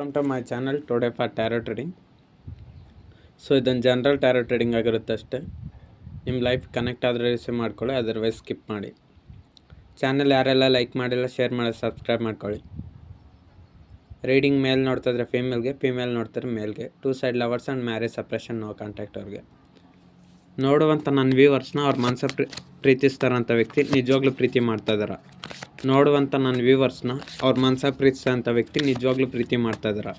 Welcome to my channel today for tarot trading. So ಇದೊಂದು general tarot trading ಆಗಿರುತ್ತೆ ಅಷ್ಟೇ. ನಿಮ್ಮ ಲೈಫ್ ಕನೆಕ್ಟ್ ಆದರೆ ರಿಸೀವ್ ಮಾಡ್ಕೊಳ್ಳಿ, ಅದರ್ವೈಸ್ ಸ್ಕಿಪ್ ಮಾಡಿ. ಚಾನಲ್ ಯಾರೆಲ್ಲ ಲೈಕ್ ಮಾಡಿಲ್ಲ, ಶೇರ್ ಮಾಡಿ, ಸಬ್ಸ್ಕ್ರೈಬ್ ಮಾಡ್ಕೊಳ್ಳಿ. ರೀಡಿಂಗ್ ಮೇಲ್ ನೋಡ್ತಿದ್ರೆ ಫೀಮೇಲ್ಗೆ, ಫೀಮೇಲ್ ನೋಡ್ತಾರೆ ಮೇಲ್ಗೆ. 2 side lovers and marriage separation no contact ಅವ್ರಿಗೆ. ನೋಡುವಂಥ ನನ್ನ ವ್ಯೂವರ್ಸ್ನ ಅವ್ರ ಮನಸ್ಸ ಪ್ರೀತಿಸ್ತಾರಂಥ ವ್ಯಕ್ತಿ ನಿಜವಾಗ್ಲೂ ಪ್ರೀತಿ ಮಾಡ್ತಾಯಿದಾರ. ನೋಡುವಂಥ ನನ್ನ ವ್ಯೂವರ್ಸ್ನ ಅವ್ರ ಮನಸ್ಸ ಪ್ರೀತಿಸೋಂಥ ವ್ಯಕ್ತಿ ನಿಜವಾಗ್ಲೂ ಪ್ರೀತಿ ಮಾಡ್ತಾಯಿದಾರ.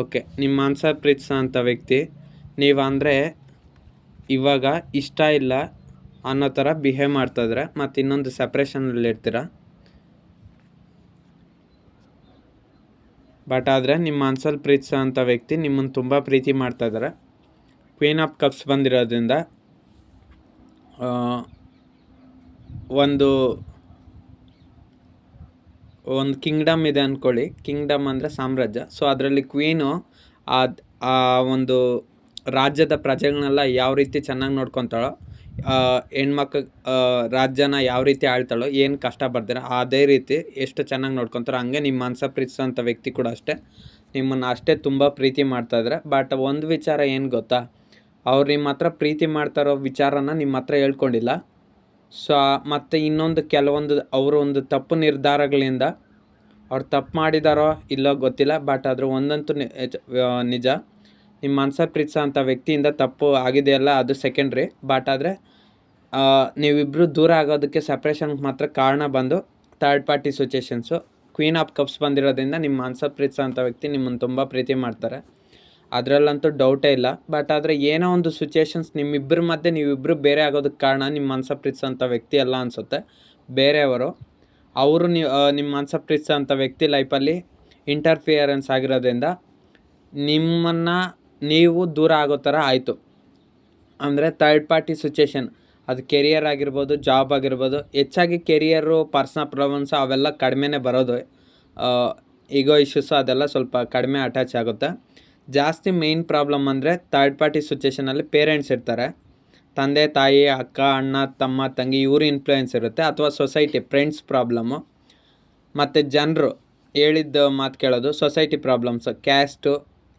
ಓಕೆ, ನಿಮ್ಮ ಮನಸ್ಸ ಪ್ರೀತಿಸೋಂಥ ವ್ಯಕ್ತಿ ನೀವು ಅಂದರೆ ಇವಾಗ ಇಷ್ಟ ಇಲ್ಲ ಅನ್ನೋ ಥರ ಬಿಹೇವ್ ಮಾಡ್ತಾಯಿದ್ರೆ ಮತ್ತು ಇನ್ನೊಂದು ಸಪ್ರೇಷನಲ್ಲಿ ಇರ್ತೀರ. ಬಟ್ ಆದರೆ ನಿಮ್ಮ ಮನಸ್ಸಲ್ಲಿ ಪ್ರೀತಿಸೋಂಥ ವ್ಯಕ್ತಿ ನಿಮ್ಮನ್ನು ತುಂಬ ಪ್ರೀತಿ ಮಾಡ್ತಾಯಿದ್ದಾರೆ. ಕ್ವೀನ್ ಆಫ್ ಕಪ್ಸ್ ಬಂದಿರೋದ್ರಿಂದ ಒಂದು ಕಿಂಗ್ಡಮ್ ಇದೆ ಅಂದ್ಕೊಳ್ಳಿ. ಕಿಂಗ್ಡಮ್ ಅಂದರೆ ಸಾಮ್ರಾಜ್ಯ. ಸೊ ಅದರಲ್ಲಿ ಕ್ವೀನು ಆ ಒಂದು ರಾಜ್ಯದ ಪ್ರಜೆಗಳನ್ನೆಲ್ಲ ಯಾವ ರೀತಿ ಚೆನ್ನಾಗಿ ನೋಡ್ಕೊತಾಳೋ, ಹೆಣ್ಮಕ್ಳು ರಾಜ್ಯನ ಯಾವ ರೀತಿ ಆಳ್ತಾಳೋ, ಏನು ಕಷ್ಟ ಬರ್ದಿರ ಅದೇ ರೀತಿ ಎಷ್ಟು ಚೆನ್ನಾಗಿ ನೋಡ್ಕೊತಾರೋ ಹಂಗೆ ನಿಮ್ಮ ಮನಸ್ಸ ಪ್ರೀತಿಸೋಂಥ ವ್ಯಕ್ತಿ ಕೂಡ ಅಷ್ಟೇ ನಿಮ್ಮನ್ನು ಅಷ್ಟೇ ತುಂಬ ಪ್ರೀತಿ ಮಾಡ್ತಾಯಿದ್ರೆ. ಬಟ್ ಒಂದು ವಿಚಾರ ಏನು ಗೊತ್ತಾ, ಅವ್ರು ನಿಮ್ಮ ಹತ್ರ ಪ್ರೀತಿ ಮಾಡ್ತಾರೋ ವಿಚಾರನ ನಿಮ್ಮ ಹತ್ರ ಹೇಳ್ಕೊಂಡಿಲ್ಲ. ಸೊ ಮತ್ತು ಇನ್ನೊಂದು ಕೆಲವೊಂದು ಅವರು ಒಂದು ತಪ್ಪು ನಿರ್ಧಾರಗಳಿಂದ ಅವ್ರು ತಪ್ಪು ಮಾಡಿದಾರೋ ಇಲ್ಲೋ ಗೊತ್ತಿಲ್ಲ. ಬಟ್ ಅದ್ರ ಒಂದಂತೂ ನಿಜ, ನಿಮ್ಮ ಮನಸ್ಸ ಪ್ರೀತಿಸೋಂಥ ವ್ಯಕ್ತಿಯಿಂದ ತಪ್ಪು ಆಗಿದೆಯಲ್ಲ ಅದು ಸೆಕೆಂಡ್ರಿ. ಬಟ್ ಆದರೆ ನೀವಿಬ್ಬರು ದೂರ ಆಗೋದಕ್ಕೆ ಸಪ್ರೇಷನ್ಗೆ ಮಾತ್ರ ಕಾರಣ ಬಂದು third party situations. Queen of cups ಬಂದಿರೋದ್ರಿಂದ ನಿಮ್ಮ ಮನಸ್ಸ ಪ್ರೀತಿಸೋಂಥ ವ್ಯಕ್ತಿ ನಿಮ್ಮನ್ನು ತುಂಬ ಪ್ರೀತಿ ಮಾಡ್ತಾರೆ, ಅದರಲ್ಲಂತೂ ಡೌಟೇ ಇಲ್ಲ. ಬಟ್ ಆದರೆ ಏನೋ ಒಂದು ಸಿಚುಯೇಷನ್ಸ್ ನಿಮ್ಮಿಬ್ಬರ ಮಧ್ಯೆ ನೀವಿಬ್ಬರು ಬೇರೆ ಆಗೋದಕ್ಕೆ ಕಾರಣ ನಿಮ್ಮ ಮನಸ್ಸ ಪ್ರೀತಿಸೋಂಥ ವ್ಯಕ್ತಿ ಅಲ್ಲ ಅನಿಸುತ್ತೆ, ಬೇರೆಯವರು. ಅವರು ನಿಮ್ಮ ಮನಸ್ಸ ಪ್ರೀತಿಸೋಂಥ ವ್ಯಕ್ತಿ ಲೈಫಲ್ಲಿ ಇಂಟರ್ಫಿಯರೆನ್ಸ್ ಆಗಿರೋದ್ರಿಂದ ನಿಮ್ಮನ್ನು ನೀವು ದೂರ ಆಗೋ ಥರ ಆಯಿತು. ಅಂದರೆ ಥರ್ಡ್ ಪಾರ್ಟಿ ಸಿಚುಯೇಷನ್, ಅದು ಕೆರಿಯರ್ ಆಗಿರ್ಬೋದು, ಜಾಬ್ ಆಗಿರ್ಬೋದು. ಹೆಚ್ಚಾಗಿ ಕೆರಿಯರು, ಪರ್ಸ್ನಲ್ ಪ್ರಾಬ್ಲಮ್ಸು ಅವೆಲ್ಲ ಕಡಿಮೆನೇ ಬರೋದು. ಈಗೋ ಇಶ್ಯೂಸು ಅದೆಲ್ಲ ಸ್ವಲ್ಪ ಕಡಿಮೆ ಅಟ್ಯಾಚ್ ಆಗುತ್ತೆ. ಜಾಸ್ತಿ ಮೇಯ್ನ್ ಪ್ರಾಬ್ಲಮ್ ಅಂದರೆ ಥರ್ಡ್ ಪಾರ್ಟಿ ಸಿಚುಯೇಷನಲ್ಲಿ ಪೇರೆಂಟ್ಸ್ ಇರ್ತಾರೆ, ತಂದೆ ತಾಯಿ, ಅಕ್ಕ, ಅಣ್ಣ, ತಮ್ಮ, ತಂಗಿ, ಇವರು ಇನ್ಫ್ಲೂಯೆನ್ಸ್ ಇರುತ್ತೆ. ಅಥವಾ ಸೊಸೈಟಿ, ಫ್ರೆಂಡ್ಸ್ ಪ್ರಾಬ್ಲಮ್ಮು, ಮತ್ತು ಜನರು ಹೇಳಿದ್ದ ಮಾತು ಕೇಳೋದು, society problems, caste,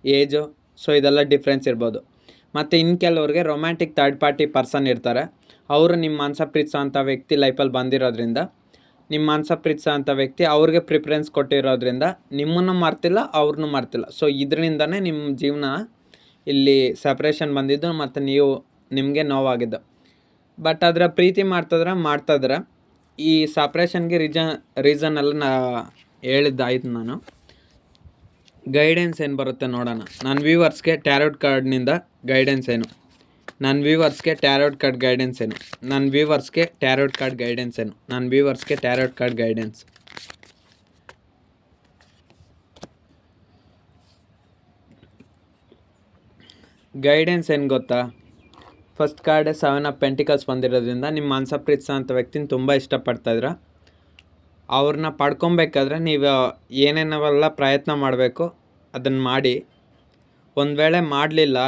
age. So ಇದೆಲ್ಲ ಡಿಫ್ರೆನ್ಸ್ ಇರ್ಬೋದು. ಮತ್ತು ಇನ್ನು ಕೆಲವ್ರಿಗೆ ರೊಮ್ಯಾಂಟಿಕ್ ಥರ್ಡ್ ಪಾರ್ಟಿ ಪರ್ಸನ್ ಇರ್ತಾರೆ. ಅವರು ನಿಮ್ಮ ಮನಸ್ಸ ಪ್ರೀತಿಸೋಂಥ ವ್ಯಕ್ತಿ ಲೈಫಲ್ಲಿ ಬಂದಿರೋದ್ರಿಂದ, ನಿಮ್ಮ ಮನಸ್ಸ ಪ್ರೀತಿಸೋಂಥ ವ್ಯಕ್ತಿ ಅವ್ರಿಗೆ ಪ್ರಿಫರೆನ್ಸ್ ಕೊಟ್ಟಿರೋದ್ರಿಂದ ನಿಮ್ಮನ್ನು ಮರ್ತಿಲ್ಲ, ಅವ್ರನ್ನೂ ಮರ್ತಿಲ್ಲ. ಸೊ ಇದರಿಂದನೇ ನಿಮ್ಮ ಜೀವನ ಇಲ್ಲಿ ಸಪ್ರೇಷನ್ ಬಂದಿದ್ದು ಮತ್ತು ನಿಮಗೆ ನೋವಾಗಿದ್ದು. ಬಟ್ ಅದರ ಪ್ರೀತಿ ಮಾಡ್ತಾಯಿದ್ರೆ ಈ ಸಪ್ರೇಷನ್ಗೆ ರೀಸನ್ ಎಲ್ಲ ಹೇಳಿದ್ದಾಯ್ತು. ನಾನು ಗೈಡೆನ್ಸ್ ಏನು ಬರುತ್ತೆ ನೋಡೋಣ. ನನ್ನ ವ್ಯೂವರ್ಸ್ಗೆ ಟ್ಯಾರೋಟ್ ಕಾರ್ಡ್ನಿಂದ ಗೈಡೆನ್ಸ್ ಏನು, ನನ್ನ ವ್ಯೂವರ್ಸ್ಗೆ ಟ್ಯಾರೋಟ್ ಕಾರ್ಡ್ ಗೈಡೆನ್ಸ್ ಏನು, ನನ್ನ ವ್ಯೂವರ್ಸ್ಗೆ ಟ್ಯಾರೋಟ್ ಕಾರ್ಡ್ ಗೈಡೆನ್ಸ್ ಏನು, ನನ್ನ ವ್ಯೂವರ್ಸ್ಗೆ ಟ್ಯಾರೋಟ್ ಕಾರ್ಡ್ ಗೈಡೆನ್ಸ್. ಗೈಡೆನ್ಸ್ ಏನು ಗೊತ್ತಾ, ಫಸ್ಟ್ ಕಾರ್ಡ್ 7 ಆಫ್ ಪೆಂಟಿಕಲ್ಸ್ ಬಂದಿರೋದ್ರಿಂದ ನಿಮ್ಮ ಮನಸ್ಸ ಪ್ರೀತಿಸೋಂಥ ವ್ಯಕ್ತಿನ ತುಂಬ ಇಷ್ಟಪಡ್ತಾಯಿದ್ರ. ಅವ್ರನ್ನ ಪಡ್ಕೊಬೇಕಾದ್ರೆ ನೀವು ಏನೇನವೆಲ್ಲ ಪ್ರಯತ್ನ ಮಾಡಬೇಕು ಅದನ್ನು ಮಾಡಿ. ಒಂದು ವೇಳೆ ಮಾಡಲಿಲ್ಲ,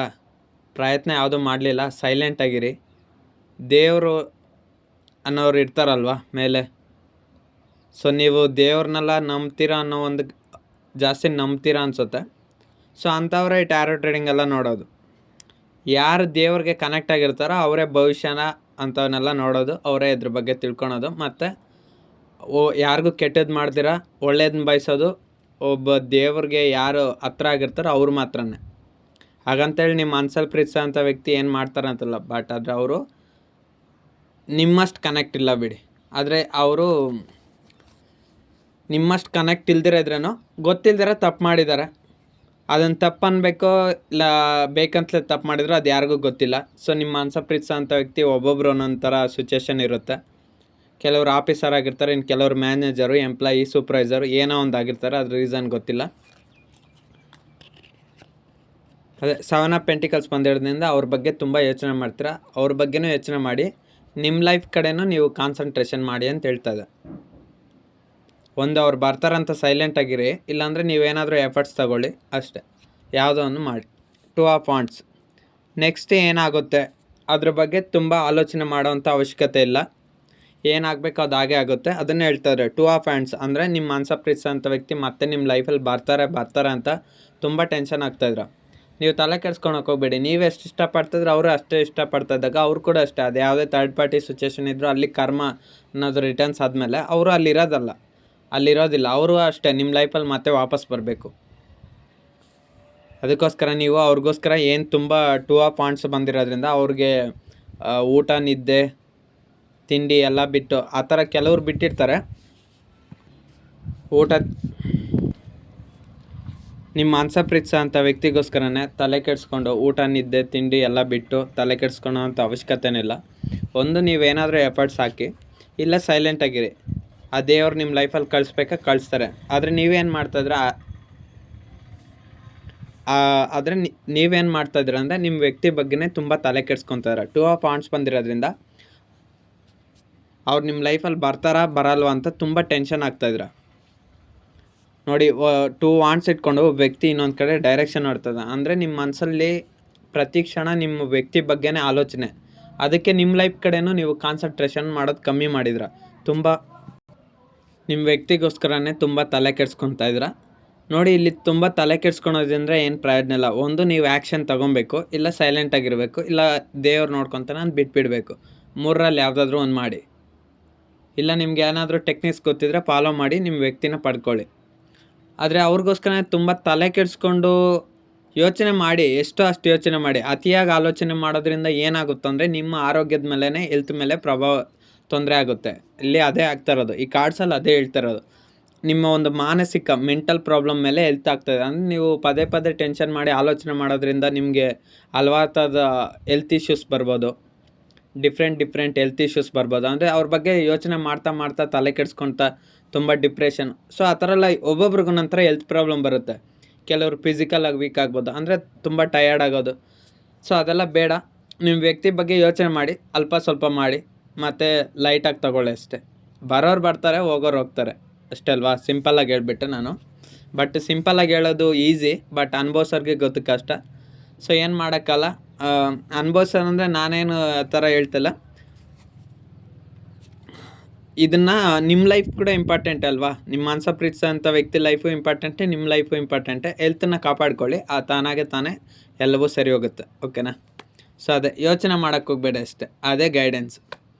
ಪ್ರಯತ್ನ ಯಾವುದೂ ಮಾಡಲಿಲ್ಲ, ಸೈಲೆಂಟಾಗಿರಿ. ದೇವರು ಅನ್ನೋರು ಇರ್ತಾರಲ್ವ ಮೇಲೆ, ಸೊ ನೀವು ದೇವ್ರನ್ನೆಲ್ಲ ನಂಬ್ತೀರಾ ಅನ್ನೋ ಒಂದು ಜಾಸ್ತಿ ನಂಬ್ತೀರಾ ಅನಿಸುತ್ತೆ. ಸೊ ಅಂಥವ್ರೆ ಟ್ಯಾರೋ ಟ್ರೇಡಿಂಗ್ ಎಲ್ಲ ನೋಡೋದು. ಯಾರು ದೇವ್ರಿಗೆ ಕನೆಕ್ಟ್ ಆಗಿರ್ತಾರೋ ಅವರೇ ಭವಿಷ್ಯನ ಅಂಥವನ್ನೆಲ್ಲ ನೋಡೋದು, ಅವರೇ ಇದ್ರ ಬಗ್ಗೆ ತಿಳ್ಕೊಳೋದು. ಮತ್ತು ಯಾರಿಗೂ ಕೆಟ್ಟದ್ದು ಮಾಡ್ದಿರ ಒಳ್ಳೇದನ್ನ ಬಯಸೋದು. ಒಬ್ಬ ದೇವ್ರಿಗೆ ಯಾರು ಹತ್ರ ಆಗಿರ್ತಾರೋ ಅವ್ರು ಮಾತ್ರನೇ. ಹಾಗಂತೇಳಿ ನಿಮ್ಮ ಮನಸ್ಸಲ್ಲಿ ಪ್ರೀತಿಸೋಂಥ ವ್ಯಕ್ತಿ ಏನು ಮಾಡ್ತಾರೆ ಅಂತಲ್ಲ, ಬಟ್ ಆದರೆ ಅವರು ನಿಮ್ಮಷ್ಟು ಕನೆಕ್ಟ್ ಇಲ್ಲ ಬಿಡಿ. ಆದರೆ ಅವರು ನಿಮ್ಮಷ್ಟು ಕನೆಕ್ಟ್ ಇಲ್ದಿರೋದ್ರೇನೋ ಗೊತ್ತಿಲ್ದಿರ ತಪ್ಪು ಮಾಡಿದ್ದಾರೆ. ಅದನ್ನು ತಪ್ಪು ಅನ್ಬೇಕೋ ಇಲ್ಲ ಬೇಕಂತಲೇ ತಪ್ಪು ಮಾಡಿದ್ರು ಅದು ಯಾರಿಗೂ ಗೊತ್ತಿಲ್ಲ. ಸೊ ನಿಮ್ಮ ಮನಸ್ಸ ಪ್ರೀತಿಸೋಂಥ ವ್ಯಕ್ತಿ ಒಬ್ಬೊಬ್ರು ಒಂದೊಂದು ಥರ ಸಿಚುಯೇಷನ್ ಇರುತ್ತೆ. ಕೆಲವರು ಆಫೀಸರ್ ಆಗಿರ್ತಾರೆ, ಇನ್ನು ಕೆಲವರು ಮ್ಯಾನೇಜರು, ಎಂಪ್ಲಾಯಿ, ಸೂಪರ್ವೈಸರು, ಏನೋ ಒಂದು ಆಗಿರ್ತಾರೆ. ಅದ್ರ ರೀಸನ್ ಗೊತ್ತಿಲ್ಲ. ಅದೇ 7 ಆಫ್ ಪೆಂಟಿಕಲ್ಸ್ ಬಂದಿರೋದ್ರಿಂದ ಅವ್ರ ಬಗ್ಗೆ ತುಂಬ ಯೋಚನೆ ಮಾಡ್ತೀರಾ. ಅವ್ರ ಬಗ್ಗೆನೂ ಯೋಚನೆ ಮಾಡಿ, ನಿಮ್ಮ ಲೈಫ್ ಕಡೆನೂ ನೀವು ಕಾನ್ಸಂಟ್ರೇಷನ್ ಮಾಡಿ ಅಂತ ಹೇಳ್ತಾಯಿದ್ದೆ. ಒಂದು ಅವ್ರು ಬರ್ತಾರಂತ ಸೈಲೆಂಟಾಗಿರಿ, ಇಲ್ಲಾಂದರೆ ನೀವೇನಾದರೂ ಎಫರ್ಟ್ಸ್ ತಗೊಳ್ಳಿ ಅಷ್ಟೇ, ಯಾವುದೋ ಒಂದು ಮಾಡಿ. 2 ಆಫ್ ವಾಂಡ್ಸ್. ನೆಕ್ಸ್ಟ್ ಏನಾಗುತ್ತೆ ಅದ್ರ ಬಗ್ಗೆ ತುಂಬ ಆಲೋಚನೆ ಮಾಡೋವಂಥ ಅವಶ್ಯಕತೆ ಇಲ್ಲ. ಏನಾಗಬೇಕು ಅದು ಹಾಗೇ ಆಗುತ್ತೆ. ಅದನ್ನೇ ಹೇಳ್ತಾರೆ ಟೂ ಆಫ್ ಹ್ಯಾಂಡ್ಸ್. ಅಂದರೆ ನಿಮ್ಮ ಮನಸ ಪ್ರೀತಿಸೋಂಥ ವ್ಯಕ್ತಿ ಮತ್ತೆ ನಿಮ್ಮ ಲೈಫಲ್ಲಿ ಬರ್ತಾರೆ ಅಂತ ತುಂಬ ಟೆನ್ಷನ್ ಆಗ್ತಾಯಿದ್ರ. ನೀವು ತಲೆ ಕೆಡ್ಸ್ಕೊಳಕ್ಕೆ ಹೋಗ್ಬೇಡಿ. ನೀವು ಎಷ್ಟು ಇಷ್ಟಪಡ್ತಿದ್ರೆ ಅವರು ಅಷ್ಟೇ ಇಷ್ಟಪಡ್ತಾ ಇದ್ದಾಗ ಅವ್ರು ಕೂಡ ಅಷ್ಟೇ. ಅದು ಯಾವುದೇ ಥರ್ಡ್ ಪಾರ್ಟಿ ಸಿಚುವೇಶನ್ ಇದ್ದರೂ ಅಲ್ಲಿ ಕರ್ಮ ಅನ್ನೋದು ರಿಟರ್ನ್ಸ್ ಆದಮೇಲೆ ಅವರು ಅಲ್ಲಿರೋದಿಲ್ಲ. ಅವರು ಅಷ್ಟೇ ನಿಮ್ಮ ಲೈಫಲ್ಲಿ ಮತ್ತೆ ವಾಪಸ್ ಬರಬೇಕು. ಅದಕ್ಕೋಸ್ಕರ ನೀವು ಅವ್ರಿಗೋಸ್ಕರ ಏನು ತುಂಬ ಟೂ ಆಫ್ ಹ್ಯಾಂಡ್ಸ್ ಬಂದಿರೋದ್ರಿಂದ ಅವ್ರಿಗೆ ಊಟ, ನಿದ್ದೆ, ತಿಂಡಿ ಎಲ್ಲ ಬಿಟ್ಟು ಆ ಥರ ಕೆಲವ್ರು ಬಿಟ್ಟಿರ್ತಾರೆ. ಊಟ ನಿಮ್ಮ ಮನಸ ಪ್ರೀತಿಸೋ ಅಂಥ ವ್ಯಕ್ತಿಗೋಸ್ಕರನೇ ತಲೆ ಕೆಡಿಸ್ಕೊಂಡು ಊಟ, ನಿದ್ದೆ, ತಿಂಡಿ ಎಲ್ಲ ಬಿಟ್ಟು ತಲೆ ಕೆಡಿಸ್ಕೊಳೋ ಅಂಥ ಅವಶ್ಯಕತೆನಿಲ್ಲ. ಒಂದು ನೀವೇನಾದರೂ ಎಫರ್ಟ್ಸ್ ಹಾಕಿ, ಇಲ್ಲ ಸೈಲೆಂಟಾಗಿರಿ. ಆ ದೇವ್ರು ನಿಮ್ಮ ಲೈಫಲ್ಲಿ ಕಳಿಸ್ತಾರೆ. ಆದರೆ ನೀವೇನು ಮಾಡ್ತಾಯಿದ್ರೆ ಅಂದರೆ ನಿಮ್ಮ ವ್ಯಕ್ತಿ ಬಗ್ಗೆನೇ ತುಂಬ ತಲೆ ಕೆಡಿಸ್ಕೊತಾರೆ. ಟೂ ಆಫ್ ಹ್ಯಾಂಡ್ಸ್ ಬಂದಿರೋದ್ರಿಂದ ಅವ್ರು ನಿಮ್ಮ ಲೈಫಲ್ಲಿ ಬರಲ್ವಾ ಅಂತ ತುಂಬ ಟೆನ್ಷನ್ ಆಗ್ತಾಯಿದ್ರ. ನೋಡಿ, ಟೂ ಹ್ಯಾಂಡ್ಸ್ ಇಟ್ಕೊಂಡು ಒಬ್ಬ ವ್ಯಕ್ತಿ ಇನ್ನೊಂದು ಕಡೆ ಡೈರೆಕ್ಷನ್ ನೋಡ್ತದೆ. ಅಂದರೆ ನಿಮ್ಮ ಮನಸ್ಸಲ್ಲಿ ಪ್ರತಿ ಕ್ಷಣ ನಿಮ್ಮ ವ್ಯಕ್ತಿ ಬಗ್ಗೆನೇ ಆಲೋಚನೆ. ಅದಕ್ಕೆ ನಿಮ್ಮ ಲೈಫ್ ಕಡೆನೂ ನೀವು ಕಾನ್ಸಂಟ್ರೇಷನ್ ಮಾಡೋದು ಕಮ್ಮಿ ಮಾಡಿದ್ರ. ತುಂಬ ನಿಮ್ಮ ವ್ಯಕ್ತಿಗೋಸ್ಕರನೇ ತುಂಬ ತಲೆ ಕೆಡಿಸ್ಕೊತಾ ಇದ್ರ. ನೋಡಿ, ಇಲ್ಲಿ ತುಂಬ ತಲೆ ಕೆಡಿಸ್ಕೊಳೋದ್ರಿಂದ ಏನು ಪ್ರಯೋಜನ ಇಲ್ಲ. ಒಂದು ನೀವು ಆ್ಯಕ್ಷನ್ ತೊಗೊಬೇಕು, ಇಲ್ಲ ಸೈಲೆಂಟಾಗಿರಬೇಕು, ಇಲ್ಲ ದೇವ್ರು ನೋಡ್ಕೊತಾನೆ ಅಂತ ಬಿಟ್ಬಿಡಬೇಕು. ಮೂರರಲ್ಲಿ ಯಾವುದಾದ್ರೂ ಒಂದು ಮಾಡಿ. ಇಲ್ಲ ನಿಮ್ಗೆ ಏನಾದರೂ ಟೆಕ್ನಿಕ್ಸ್ ಗೊತ್ತಿದ್ರೆ ಫಾಲೋ ಮಾಡಿ ನಿಮ್ಮ ವ್ಯಕ್ತಿನ ಪಡ್ಕೊಳ್ಳಿ. ಆದರೆ ಅವ್ರಿಗೋಸ್ಕರ ತುಂಬ ತಲೆ ಕೆಡಿಸ್ಕೊಂಡು ಯೋಚನೆ ಮಾಡಿ, ಎಷ್ಟೋ ಅಷ್ಟು ಯೋಚನೆ ಮಾಡಿ. ಅತಿಯಾಗಿ ಆಲೋಚನೆ ಮಾಡೋದ್ರಿಂದ ಏನಾಗುತ್ತಂದರೆ ನಿಮ್ಮ ಆರೋಗ್ಯದ ಮೇಲೇ, ಹೆಲ್ತ್ ಮೇಲೆ ತೊಂದರೆ ಆಗುತ್ತೆ. ಇಲ್ಲಿ ಅದೇ ಆಗ್ತಾ ಇರೋದು. ಈ ಕಾರ್ಡ್ಸಲ್ಲಿ ಅದೇ ಹೇಳ್ತಾ ಇರೋದು. ನಿಮ್ಮ ಒಂದು ಮಾನಸಿಕ ಮೆಂಟಲ್ ಪ್ರಾಬ್ಲಮ್ ಮೇಲೆ ಹೆಲ್ತ್ ಆಗ್ತಾಯಿದೆ. ಅಂದರೆ ನೀವು ಪದೇ ಪದೇ ಟೆನ್ಷನ್ ಮಾಡಿ ಆಲೋಚನೆ ಮಾಡೋದ್ರಿಂದ ನಿಮಗೆ ಹಲವಾರು ಥರದ ಹೆಲ್ತ್ ಇಶ್ಯೂಸ್ ಬರ್ಬೋದು. ಡಿಫ್ರೆಂಟ್ ಹೆಲ್ತ್ ಇಶ್ಯೂಸ್ ಬರ್ಬೋದು. ಅಂದರೆ ಅವ್ರ ಬಗ್ಗೆ ಯೋಚನೆ ಮಾಡ್ತಾ ತಲೆ ಕೆಡಿಸ್ಕೊಳ್ತಾ ತುಂಬ ಡಿಪ್ರೆಷನ್. ಸೊ ಆ ಥರ ಎಲ್ಲ ಒಬ್ಬೊಬ್ರಿಗೂ ನಂತರ ಹೆಲ್ತ್ ಪ್ರಾಬ್ಲಮ್ ಬರುತ್ತೆ. ಕೆಲವರು ಫಿಸಿಕಲಾಗಿ ವೀಕ್ ಆಗ್ಬೋದು, ಅಂದರೆ ತುಂಬ ಟಯರ್ಡ್ ಆಗೋದು. ಸೊ ಅದೆಲ್ಲ ಬೇಡ. ನಿಮ್ಮ ವ್ಯಕ್ತಿ ಬಗ್ಗೆ ಯೋಚನೆ ಮಾಡಿ, ಅಲ್ಪ ಸ್ವಲ್ಪ ಮಾಡಿ, ಮತ್ತು ಲೈಟಾಗಿ ತಗೊಳ್ಳಿ ಅಷ್ಟೇ. ಬರೋರು ಬರ್ತಾರೆ, ಹೋಗೋರು ಹೋಗ್ತಾರೆ ಅಷ್ಟೇ ಅಲ್ವಾ? ಸಿಂಪಲ್ಲಾಗಿ ಹೇಳ್ಬಿಟ್ಟೆ ನಾನು. ಬಟ್ ಸಿಂಪಲ್ಲಾಗಿ ಹೇಳೋದು ಈಸಿ, ಬಟ್ ಅನುಭವಿಸೋರಿಗೆ ಗೊತ್ತು ಕಷ್ಟ. ಸೊ ಏನು ಮಾಡೋಕ್ಕಲ್ಲ. ಅನುಭವಿಸೋದಂದರೆ ನಾನೇನು ಆ ಥರ ಹೇಳ್ತಿಲ್ಲ. ಇದನ್ನು ನಿಮ್ಮ ಲೈಫ್ ಕೂಡ ಇಂಪಾರ್ಟೆಂಟ್ ಅಲ್ವಾ? ನಿಮ್ಮ ಮನಸ ಪ್ರೀತಿಸೋಂಥ ವ್ಯಕ್ತಿ ಲೈಫು ಇಂಪಾರ್ಟೆಂಟೇ, ನಿಮ್ಮ ಲೈಫು ಇಂಪಾರ್ಟೆಂಟೇ. ಹೆಲ್ತನ್ನು ಕಾಪಾಡ್ಕೊಳ್ಳಿ, ತಾನೇ ಎಲ್ಲವೂ ಸರಿ ಹೋಗುತ್ತೆ. ಓಕೆನಾ? ಸೊ ಅದೇ ಯೋಚನೆ ಮಾಡೋಕ್ಕೆ ಹೋಗ್ಬೇಡಿ ಅಷ್ಟೇ. ಅದೇ ಗೈಡೆನ್ಸ್.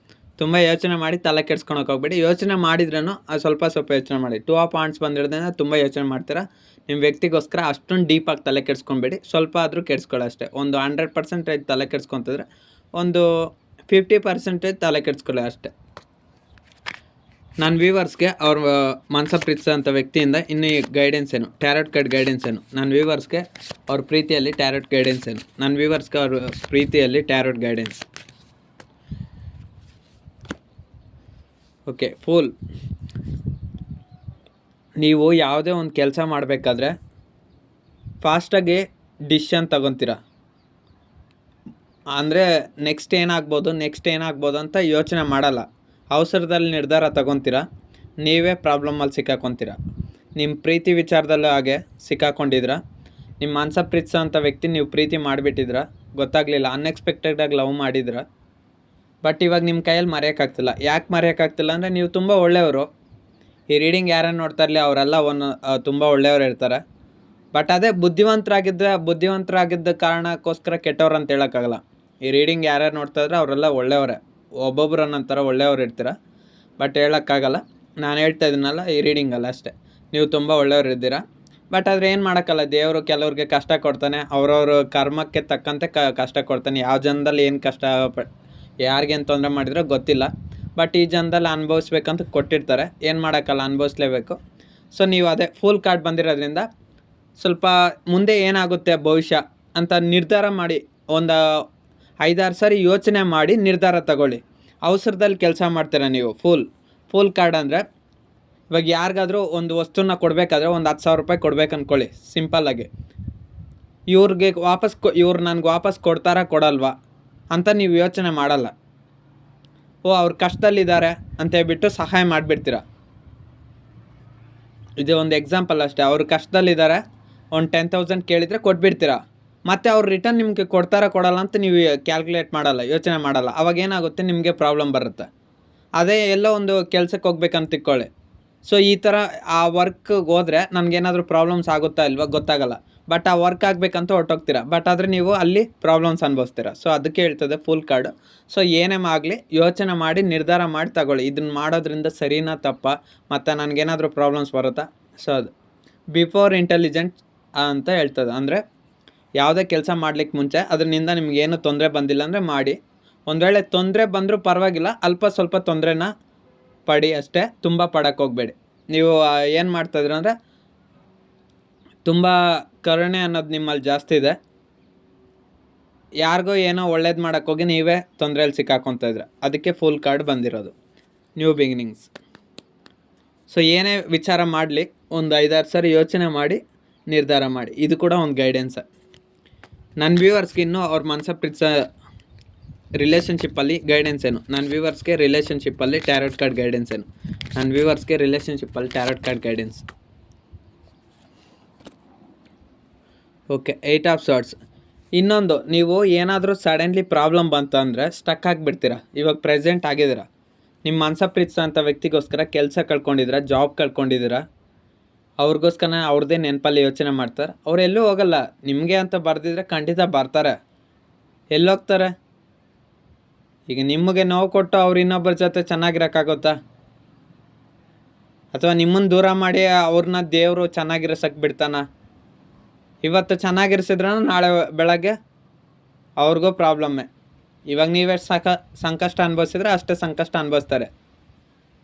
ತುಂಬ ಯೋಚನೆ ಮಾಡಿ ತಲೆ ಕೆಡ್ಸ್ಕೊಳಕ್ಕೆ ಹೋಗ್ಬೇಡಿ. ಯೋಚನೆ ಮಾಡಿದ್ರೂ ಸ್ವಲ್ಪ ಯೋಚನೆ ಮಾಡಿ. ಟೂ ಆಫ್ ಹ್ಯಾಂಡ್ಸ್ ಬಂದಿರೋದ್ರಿಂದ ತುಂಬ ಯೋಚನೆ ಮಾಡ್ತೀರಾ. ನಿಮ್ಮ ವ್ಯಕ್ತಿಗೋಸ್ಕರ ಅಷ್ಟೊಂದು ಡೀಪಾಗಿ ತಲೆ ಕೆಡ್ಸ್ಕೊಬೇಡಿ. ಸ್ವಲ್ಪ ಆದರೂ ಕೆಡ್ಸ್ಕೊಳ್ಳಿ ಅಷ್ಟೇ. ಒಂದು 100% ತಲೆ ಕೆಡ್ಸ್ಕೊತಿದ್ರೆ ಒಂದು 50% ತಲೆ ಕೆಡ್ಸ್ಕೊಳ್ಳಿ ಅಷ್ಟೇ. ನನ್ನ ವ್ಯೂವರ್ಸ್ಗೆ ಅವ್ರ ಮನಸ ಪ್ರೀತಿಸೋಂಥ ವ್ಯಕ್ತಿಯಿಂದ ಇನ್ನೂ ಗೈಡೆನ್ಸ್ ಏನು, ಟ್ಯಾರೋಟ್ ಕಾರ್ಡ್ ಗೈಡೆನ್ಸ್ ಏನು, ನನ್ನ ವ್ಯೂವರ್ಸ್ಗೆ ಅವ್ರ ಪ್ರೀತಿಯಲ್ಲಿ ಟ್ಯಾರೋಟ್ ಗೈಡೆನ್ಸ್ ಏನು, ನನ್ನ ವ್ಯೂವರ್ಸ್ಗೆ ಅವ್ರ ಪ್ರೀತಿಯಲ್ಲಿ ಟ್ಯಾರೋಟ್ ಗೈಡೆನ್ಸ್. Okay, full. ನೀವು ಯಾವುದೇ ಒಂದು ಕೆಲಸ ಮಾಡಬೇಕಾದ್ರೆ ಫಾಸ್ಟಾಗಿ ಡಿಸಿಷನ್ ತಗೊತೀರ. ಅಂದರೆ ನೆಕ್ಸ್ಟ್ ಏನಾಗ್ಬೋದು ಅಂತ ಯೋಚನೆ ಮಾಡಲ್ಲ. ಅವಸರದಲ್ಲಿ ನಿರ್ಧಾರ ತಗೊತೀರ, ನೀವೇ ಪ್ರಾಬ್ಲಮಲ್ಲಿ ಸಿಕ್ಕಾಕೊತೀರ. ನಿಮ್ಮ ಪ್ರೀತಿ ವಿಚಾರದಲ್ಲೂ ಹಾಗೆ ಸಿಕ್ಕಾಕೊಂಡಿದ್ರ. ನಿಮ್ಮ ಮನಸ ಪ್ರೀತಿಸೋಂಥ ವ್ಯಕ್ತಿ ನೀವು ಪ್ರೀತಿ ಮಾಡಿಬಿಟ್ಟಿದ್ರ, ಗೊತ್ತಾಗಲಿಲ್ಲ, ಅನ್ಎಕ್ಸ್ಪೆಕ್ಟೆಡಾಗಿ ಲವ್ ಮಾಡಿದ್ರ. ಬಟ್ ಇವಾಗ ನಿಮ್ಮ ಕೈಯಲ್ಲಿ ಮರೆಯೋಕ್ಕಾಗ್ತಿಲ್ಲ. ಯಾಕೆ ಮರೆಯೋಕ್ಕಾಗ್ತಿಲ್ಲ ಅಂದರೆ ನೀವು ತುಂಬ ಒಳ್ಳೆಯವರು. ಈ ರೀಡಿಂಗ್ ಯಾರನ್ನು ನೋಡ್ತಾ ಇರಲಿ, ಅವರೆಲ್ಲ ತುಂಬ ಒಳ್ಳೆಯವರು ಇರ್ತಾರೆ. ಬಟ್ ಅದೇ ಬುದ್ಧಿವಂತರಾಗಿದ್ದ ಕಾರಣಕ್ಕೋಸ್ಕರ ಕೆಟ್ಟವ್ರು ಅಂತ ಹೇಳೋಕ್ಕಾಗಲ್ಲ. ಈ ರೀಡಿಂಗ್ ಯಾರ್ಯಾರು ನೋಡ್ತಾ ಇದ್ರೆ ಅವರೆಲ್ಲ ಒಳ್ಳೆಯವರೇ. ಒಬ್ಬೊಬ್ರು ಅನ್ನೋಂಥರ ಒಳ್ಳೆಯವ್ರು ಇರ್ತೀರ, ಬಟ್ ಹೇಳೋಕ್ಕಾಗಲ್ಲ. ನಾನು ಹೇಳ್ತಾ ಇದ್ದೀನಲ್ಲ, ಈ ರೀಡಿಂಗಲ್ಲ ಅಷ್ಟೇ. ನೀವು ತುಂಬ ಒಳ್ಳೆಯವ್ರು ಇದ್ದೀರಾ. ಬಟ್ ಆದರೆ ಏನು ಮಾಡೋಕ್ಕಲ್ಲ, ದೇವರು ಕೆಲವ್ರಿಗೆ ಕಷ್ಟ ಕೊಡ್ತಾನೆ. ಅವ್ರವ್ರ ಕರ್ಮಕ್ಕೆ ತಕ್ಕಂತೆ ಕಷ್ಟ ಕೊಡ್ತಾನೆ. ಯಾವ ಜನದಲ್ಲಿ ಏನು ಕಷ್ಟ ಯಾರಿಗೇನು ತೊಂದರೆ ಮಾಡಿದ್ರೋ ಗೊತ್ತಿಲ್ಲ. ಬಟ್ ಈ ಜನದಲ್ಲಿ ಅನುಭವಿಸ್ಬೇಕಂತ ಕೊಟ್ಟಿರ್ತಾರೆ. ಏನು ಮಾಡೋಕ್ಕಲ್ಲ, ಅನುಭವಿಸ್ಲೇಬೇಕು. ಸೊ ನೀವು ಅದೇ ಫುಲ್ ಕಾರ್ಡ್ ಬಂದಿರೋದ್ರಿಂದ ಸ್ವಲ್ಪ ಮುಂದೆ ಏನಾಗುತ್ತೆ ಭವಿಷ್ಯ ಅಂತ ನಿರ್ಧಾರ ಮಾಡಿ, ಒಂದು 5-6 ಸಾರಿ ಯೋಚನೆ ಮಾಡಿ ನಿರ್ಧಾರ ತಗೊಳ್ಳಿ. ಅವಸರದಲ್ಲಿ ಕೆಲಸ ಮಾಡ್ತೀರ ನೀವು. ಫುಲ್ ಕಾರ್ಡ್ ಅಂದರೆ ಇವಾಗ ಯಾರಿಗಾದ್ರೂ ಒಂದು ವಸ್ತುನ ಕೊಡಬೇಕಾದ್ರೆ ಒಂದು 10,000 ರೂಪಾಯಿ ಕೊಡ್ಬೇಕು ಅಂದ್ಕೊಳ್ಳಿ, ಸಿಂಪಲ್ಲಾಗಿ. ಇವ್ರು ನನಗೆ ವಾಪಸ್ ಕೊಡ್ತಾರಾ ಕೊಡಲ್ವಾ ಅಂತ ನೀವು ಯೋಚನೆ ಮಾಡಲ್ಲ. ಅವ್ರು ಕಷ್ಟದಲ್ಲಿದ್ದಾರೆ ಅಂತ ಹೇಳ್ಬಿಟ್ಟು ಸಹಾಯ ಮಾಡಿಬಿಡ್ತೀರ. ಇದು ಒಂದು ಎಕ್ಸಾಂಪಲ್ ಅಷ್ಟೇ. ಅವರು ಕಷ್ಟದಲ್ಲಿದ್ದಾರೆ, ಒಂದು 10,000 ಕೇಳಿದರೆ ಕೊಟ್ಬಿಡ್ತೀರ. ಮತ್ತು ಅವ್ರು ರಿಟರ್ನ್ ನಿಮಗೆ ಕೊಡ್ತಾರಾ ಕೊಡಲ್ಲ ಅಂತ ನೀವು ಕ್ಯಾಲ್ಕುಲೇಟ್ ಮಾಡಲ್ಲ, ಯೋಚನೆ ಮಾಡಲ್ಲ. ಅವಾಗ ಏನಾಗುತ್ತೆ, ನಿಮಗೆ ಪ್ರಾಬ್ಲಮ್ ಬರುತ್ತೆ. ಅದೇ ಎಲ್ಲೋ ಒಂದು ಕೆಲ್ಸಕ್ಕೆ ಹೋಗ್ಬೇಕಂತ ತಿಳ್ಕೊಳ್ಳಿ. ಸೊ ಈ ಥರ ಆ ವರ್ಕ್‌ಗೆ ಹೋದ್ರೆ ನನಗೇನಾದರೂ ಪ್ರಾಬ್ಲಮ್ಸ್ ಆಗುತ್ತಾ ಇಲ್ವಾ ಗೊತ್ತಾಗಲ್ಲ. ಬಟ್ ಆ ವರ್ಕ್ ಆಗಬೇಕಂತ ಹೊರಟೋಗ್ತೀರಾ. ಬಟ್ ಆದರೆ ನೀವು ಅಲ್ಲಿ ಪ್ರಾಬ್ಲಮ್ಸ್ ಅನುಭವಿಸ್ತೀರಾ. ಸೊ ಅದಕ್ಕೆ ಹೇಳ್ತದೆ ಫೂಲ್ ಕಾರ್ಡ್. ಸೊ ಏನೇ ಆಗಲಿ ಯೋಚನೆ ಮಾಡಿ ನಿರ್ಧಾರ ಮಾಡಿ ತಗೊಳ್ಳಿ. ಇದನ್ನು ಮಾಡೋದ್ರಿಂದ ಸರಿನಾ ತಪ್ಪಾ? ಮತ್ತು ನನಗೇನಾದರೂ ಪ್ರಾಬ್ಲಮ್ಸ್ ಬರುತ್ತಾ? ಸೊ ಅದು ಬಿಫೋರ್ ಇಂಟೆಲಿಜೆಂಟ್ ಅಂತ ಹೇಳ್ತದೆ. ಅಂದರೆ ಯಾವುದೇ ಕೆಲಸ ಮಾಡ್ಲಿಕ್ಕೆ ಮುಂಚೆ ಅದರಿಂದ ನಿಮಗೇನು ತೊಂದರೆ ಬಂದಿಲ್ಲ ಅಂದರೆ ಮಾಡಿ. ಒಂದು ವೇಳೆ ತೊಂದರೆ ಬಂದರೂ ಪರವಾಗಿಲ್ಲ, ಅಲ್ಪ ಸ್ವಲ್ಪ ತೊಂದರೆನ ಪಡಿ ಅಷ್ಟೇ, ತುಂಬ ಪಡಕ್ಕೆ ಹೋಗಬೇಡಿ. ನೀವು ಏನು ಮಾಡ್ತಾಯಿದ್ದೀರ ಅಂದರೆ ತುಂಬ ಕರುಣೆ ಅನ್ನೋದು ನಿಮ್ಮಲ್ಲಿ ಜಾಸ್ತಿ ಇದೆ. ಯಾರಿಗೋ ಏನೋ ಒಳ್ಳೇದು ಮಾಡೋಕ್ಕೋಗಿ ನೀವೇ ತೊಂದರೆಯಲ್ಲಿ ಸಿಕ್ಕಾಕೊತಾ ಇದ್ದೀರ. ಅದಕ್ಕೆ ಫುಲ್ ಕಾರ್ಡ್ ಬಂದಿರೋದು ನ್ಯೂ ಬಿಗಿನಿಂಗ್ಸ್. ಸೊ ಏನೇ ವಿಚಾರ ಮಾಡಲಿ ಒಂದು 5-6 ಸರಿ ಯೋಚನೆ ಮಾಡಿ ನಿರ್ಧಾರ ಮಾಡಿ. ಇದು ಕೂಡ ಒಂದು ಗೈಡೆನ್ಸೇ. ನನ್ನ ವ್ಯೂವರ್ಸ್ಗೆ ಇನ್ನೂ ಅವ್ರ ಮನಸ ಪ್ರೀತಿಸೋ ರಿಲೇಷನ್ಶಿಪ್ಪಲ್ಲಿ ಗೈಡೆನ್ಸ್ ಏನು? ನನ್ನ ವ್ಯೂವರ್ಸ್ಗೆ ರಿಲೇಷನ್ಶಿಪ್ಪಲ್ಲಿ ಟ್ಯಾರೋಟ್ ಕಾರ್ಡ್ ಗೈಡೆನ್ಸ್ ಏನು? ನನ್ನ ವ್ಯೂವರ್ಸ್ಗೆ ರಿಲೇಷನ್ಶಿಪ್ಪಲ್ಲಿ tarot card guidance. Okay, 8 of swords. ಇನ್ನೊಂದು, ನೀವು ಏನಾದರೂ ಸಡನ್ಲಿ ಪ್ರಾಬ್ಲಮ್ ಬಂತು ಅಂದರೆ ಸ್ಟಕ್ ಆಗಿಬಿಡ್ತೀರ. ಇವಾಗ ಪ್ರೆಸೆಂಟ್ ಆಗಿದ್ದೀರ. ನಿಮ್ಮ ಮನಸ ಪ್ರೀತಿಸೋಂಥ ವ್ಯಕ್ತಿಗೋಸ್ಕರ ಕೆಲಸ ಕಳ್ಕೊಂಡಿದ್ದೀರ, ಜಾಬ್ ಕಳ್ಕೊಂಡಿದ್ದೀರ. ಅವ್ರಿಗೋಸ್ಕರ ಅವ್ರದ್ದೇ ನೆನಪಲ್ಲಿ ಯೋಚನೆ ಮಾಡ್ತಾರೆ. ಅವ್ರು ಎಲ್ಲೂ ಹೋಗಲ್ಲ. ನಿಮಗೆ ಅಂತ ಬರೆದಿದ್ರೆ ಖಂಡಿತ ಬರ್ತಾರೆ. ಎಲ್ಲೋಗ್ತಾರೆ? ಈಗ ನಿಮಗೆ ನೋವು ಕೊಟ್ಟು ಅವ್ರು ಇನ್ನೊಬ್ಬರ ಜೊತೆ ಚೆನ್ನಾಗಿರೋಕ್ಕಾಗುತ್ತಾ? ಅಥವಾ ನಿಮ್ಮನ್ನು ದೂರ ಮಾಡಿ ಅವ್ರನ್ನ ದೇವರು ಚೆನ್ನಾಗಿರಿಸಕ್ಕೆ ಬಿಡ್ತಾನ? ಇವತ್ತು ಚೆನ್ನಾಗಿರಿಸಿದ್ರೂ ನಾಳೆ ಬೆಳಗ್ಗೆ ಅವ್ರಿಗೂ ಪ್ರಾಬ್ಲಮ್ಮೆ. ಇವಾಗ ನೀವೇ ಸಂಕಷ್ಟ ಅನುಭವಿಸಿದ್ರೆ ಅಷ್ಟೇ ಸಂಕಷ್ಟ ಅನುಭವಿಸ್ತಾರೆ.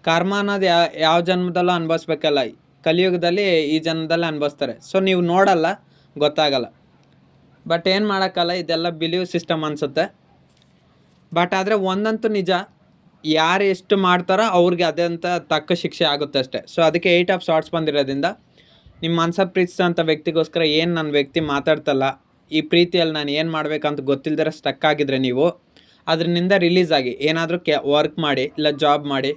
ಕರ್ಮ ಅನ್ನೋದು ಯಾವ ಜನ್ಮದಲ್ಲೂ ಅನುಭವಿಸ್ಬೇಕಲ್ಲ, ಕಲಿಯುಗದಲ್ಲಿ ಈ ಜನ್ಮದಲ್ಲೇ ಅನುಭವಿಸ್ತಾರೆ. ಸೊ ನೀವು ನೋಡಲ್ಲ, ಗೊತ್ತಾಗಲ್ಲ. ಬಟ್ ಏನು ಮಾಡೋಕ್ಕಲ್ಲ, ಇದೆಲ್ಲ ಬಿಲೀವ್ ಸಿಸ್ಟಮ್ ಅನಿಸುತ್ತೆ. ಬಟ್ ಆದರೆ ಒಂದಂತೂ ನಿಜ, ಯಾರು ಎಷ್ಟು ಮಾಡ್ತಾರೋ ಅವ್ರಿಗೆ ಅದೇ ಅಂತ ತಕ್ಕ ಶಿಕ್ಷೆ ಆಗುತ್ತೆ ಅಷ್ಟೇ. ಸೊ ಅದಕ್ಕೆ 8 ಆಫ್ ಸಾರ್ಟ್ಸ್ ಬಂದಿರೋದ್ರಿಂದ ನಿಮ್ಮ ಮನಸ ಪ್ರೀತಿಸೋಂಥ ವ್ಯಕ್ತಿಗೋಸ್ಕರ ಏನು ನನ್ನ ವ್ಯಕ್ತಿ ಮಾತಾಡ್ತಲ್ಲ, ಈ ಪ್ರೀತಿಯಲ್ಲಿ ನಾನು ಏನು ಮಾಡಬೇಕಂತ ಗೊತ್ತಿಲ್ಲದಿರೋ ಸ್ಟಕ್ ಆಗಿದ್ರೆ ನೀವು ಅದರಿಂದ ರಿಲೀಸ್ ಆಗಿ ಏನಾದರೂ ವರ್ಕ್ ಮಾಡಿ, ಇಲ್ಲ ಜಾಬ್ ಮಾಡಿ.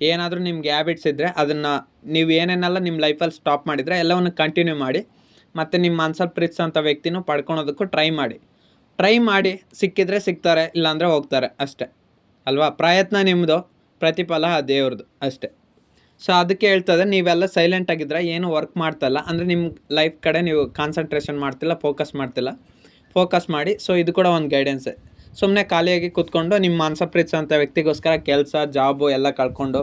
ಏನಾದರೂ ನಿಮ್ಗೆ ಹ್ಯಾಬಿಟ್ಸ್ ಇದ್ದರೆ ಅದನ್ನು ನೀವು ಏನೇನೆಲ್ಲ ನಿಮ್ಮ ಲೈಫಲ್ಲಿ ಸ್ಟಾಪ್ ಮಾಡಿದರೆ ಎಲ್ಲವನ್ನು ಕಂಟಿನ್ಯೂ ಮಾಡಿ. ಮತ್ತು ನಿಮ್ಮ ಮನಸಲ್ಲಿ ಪ್ರೀತಿಸೋಂಥ ವ್ಯಕ್ತಿನೂ ಪಡ್ಕೊಳೋದಕ್ಕೂ ಟ್ರೈ ಮಾಡಿ. ಸಿಕ್ಕಿದರೆ ಸಿಗ್ತಾರೆ, ಇಲ್ಲಾಂದರೆ ಹೋಗ್ತಾರೆ ಅಷ್ಟೇ ಅಲ್ವಾ? ಪ್ರಯತ್ನ ನಿಮ್ಮದು, ಪ್ರತಿಫಲ ದೇವ್ರದ್ದು ಅಷ್ಟೇ. ಸೊ ಅದಕ್ಕೆ ಹೇಳ್ತದೆ, ನೀವೆಲ್ಲ ಸೈಲೆಂಟಾಗಿದ್ದರೆ ಏನು ವರ್ಕ್ ಮಾಡ್ತಾಯಿಲ್ಲ ಅಂದರೆ ನಿಮ್ಮ ಲೈಫ್ ಕಡೆ ನೀವು ಕಾನ್ಸಂಟ್ರೇಷನ್ ಮಾಡ್ತಿಲ್ಲ, ಫೋಕಸ್ ಮಾಡಿ. ಸೊ ಇದು ಕೂಡ ಒಂದು ಗೈಡೆನ್ಸೇ. ಸುಮ್ಮನೆ ಖಾಲಿಯಾಗಿ ಕೂತ್ಕೊಂಡು ನಿಮ್ಮ ಮನಸ ಪ್ರೀತಿಸೋಂಥ ವ್ಯಕ್ತಿಗೋಸ್ಕರ ಕೆಲಸ, ಜಾಬು ಎಲ್ಲ ಕಳ್ಕೊಂಡು,